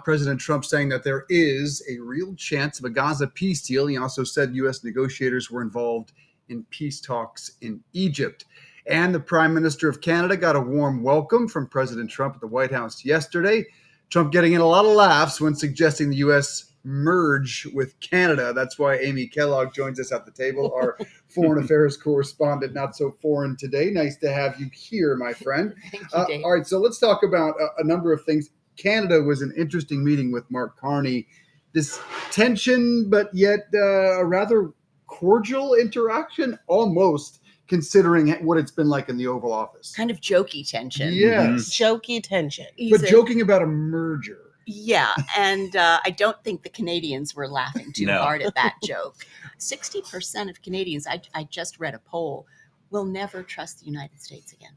President Trump saying that there is a real chance of a Gaza peace deal. He also said U.S. negotiators were involved in peace talks in Egypt. And the Prime Minister of Canada got a warm welcome from President Trump at the White House yesterday. Trump getting in a lot of laughs when suggesting the U.S. merge with Canada. That's why Amy Kellogg joins us at the table, our foreign affairs correspondent, not so foreign today. Nice to have you here, my friend. Thank you, Dave. All right, so let's talk about a number of things. Canada was an interesting meeting with Mark Carney. This tension, but yet a rather cordial interaction, almost, considering what it's been like in the Oval Office. Kind of jokey tension. Yes. Jokey tension. But joking about a merger. Yeah, and I don't think the Canadians were laughing too hard at that joke. 60% of Canadians, I just read a poll, will never trust the United States again.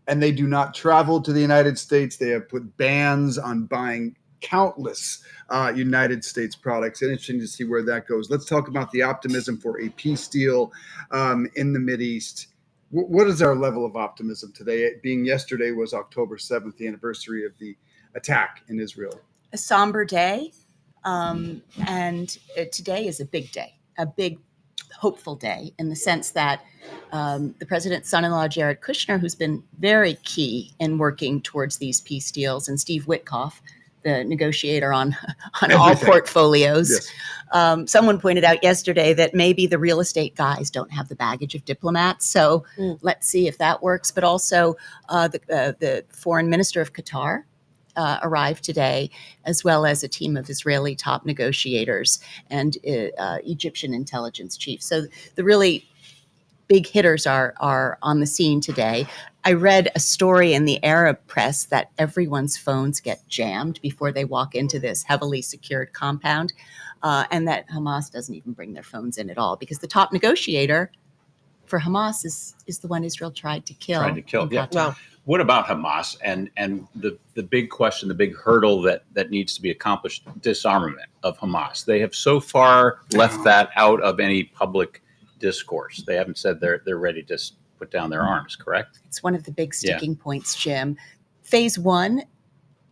And they do not travel to the United States. They have put bans on buying countless United States products. Interesting to see where that goes. Let's talk about the optimism for a peace deal in the Mideast. What is our level of optimism today? It being yesterday was October 7th, the anniversary of the attack in Israel. A somber day. And today is a big day, a big hopeful day, in the sense that the president's son-in-law, Jared Kushner, who's been very key in working towards these peace deals, and Steve Witkoff, the negotiator on all portfolios. Yes. Someone pointed out yesterday that maybe the real estate guys don't have the baggage of diplomats. So let's see if that works. But also the foreign minister of Qatar arrived today, as well as a team of Israeli top negotiators and Egyptian intelligence chiefs. So the really big hitters are on the scene today. I read a story in the Arab press that everyone's phones get jammed before they walk into this heavily secured compound, and that Hamas doesn't even bring their phones in at all, because the top negotiator for Hamas is the one Israel tried to kill. Yeah. Well, what about Hamas and the big question, the big hurdle that needs to be accomplished, disarmament of Hamas? They have so far left that out of any public discourse. They haven't said they're ready to put down their arms, correct? It's one of the big sticking points, Jim. Phase one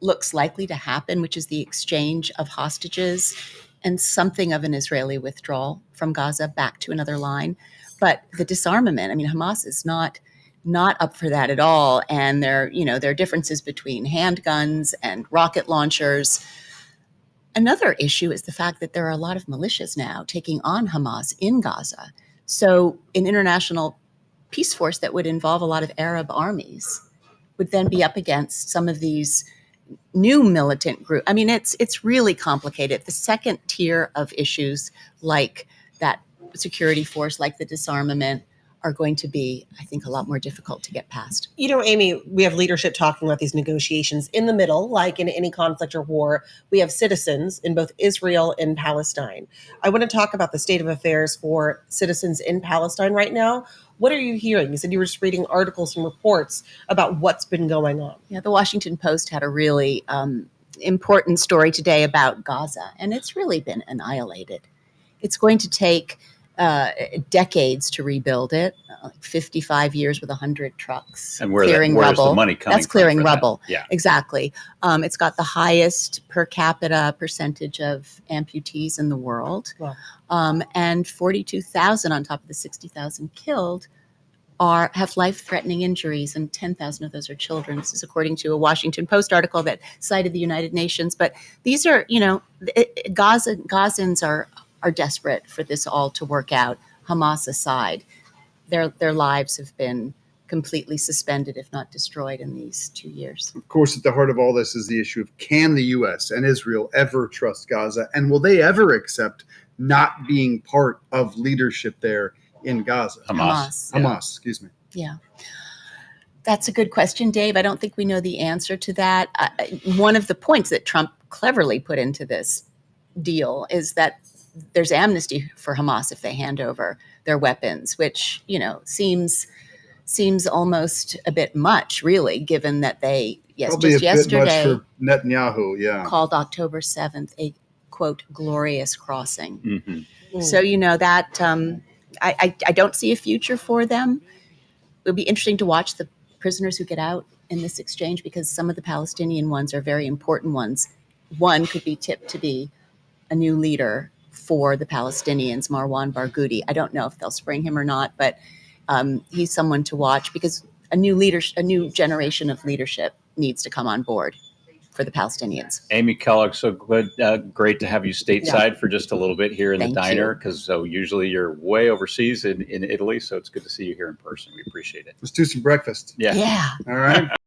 looks likely to happen, which is the exchange of hostages and something of an Israeli withdrawal from Gaza back to another line. But the disarmament, I mean, Hamas is not up for that at all. And there are differences between handguns and rocket launchers. Another issue is the fact that there are a lot of militias now taking on Hamas in Gaza. So an international peace force that would involve a lot of Arab armies would then be up against some of these new militant groups. I mean, it's really complicated. The second tier of issues, like that security force, like the disarmament, are going to be, I think, a lot more difficult to get past. You know, Amy, we have leadership talking about these negotiations. In the middle, like in any conflict or war, we have citizens in both Israel and Palestine. I want to talk about the state of affairs for citizens in Palestine right now. What are you hearing? You said you were just reading articles and reports about what's been going on. Yeah, the Washington Post had a really important story today about Gaza, and it's really been annihilated. It's going to take decades to rebuild it, 55 years with 100 trucks. And where's the money coming That's clearing from rubble. Yeah, exactly. It's got the highest per capita percentage of amputees in the world. Wow. And 42,000 on top of the 60,000 killed have life-threatening injuries, and 10,000 of those are children. This is according to a Washington Post article that cited the United Nations. But these are, Gazans are desperate for this all to work out. Hamas aside, their lives have been completely suspended, if not destroyed, in these 2 years. Of course, at the heart of all this is the issue of, can the U.S. and Israel ever trust Gaza? And will they ever accept not being part of leadership there in Gaza? Hamas, excuse me. Yeah. That's a good question, Dave. I don't think we know the answer to that. One of the points that Trump cleverly put into this deal is that there's amnesty for Hamas if they hand over their weapons, which, seems almost a bit much, really, given that they, just yesterday, bit much for Netanyahu, called October 7th a, quote, glorious crossing. Mm-hmm. So, that I don't see a future for them. It'll be interesting to watch the prisoners who get out in this exchange, because some of the Palestinian ones are very important ones. one could be tipped to be a new leader for the Palestinians, Marwan Barghouti. I don't know if they'll spring him or not, but he's someone to watch because a new generation of leadership needs to come on board for the Palestinians. Amy Kellogg, so good, great to have you stateside for just a little bit here in Thank the diner, you. because so usually you're way overseas in Italy, so it's good to see you here in person. We appreciate it. Let's do some breakfast. Yeah. Yeah. All right.